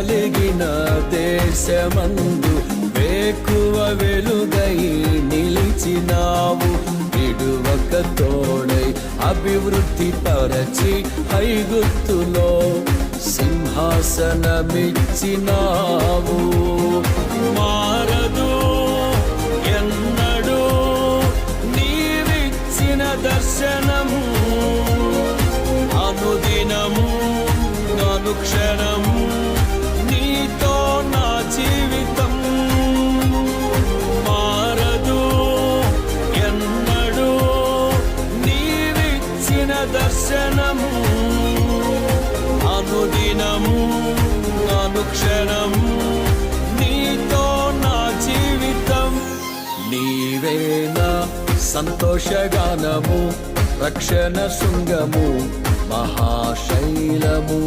కలిగిన దేశమందు వేకువ వెలుగై నిలిచినావు. విడువక తోడై అభివృద్ధి పరచి ఐగుప్తులో సింహాసనమిచ్చినావు. మారదు ఎన్నడూ నీవిచ్చిన దర్శనము, అనుదినము అనుక్షణము నీతో నా జీవితం. మారదు ఎన్నడూ నీవిచ్చిన దర్శనము, అనుదినము అనుక్షణము నీతో నా జీవితం. నీవేనా సంతోషగానము, రక్షణ శృంగము, మహాశైలము.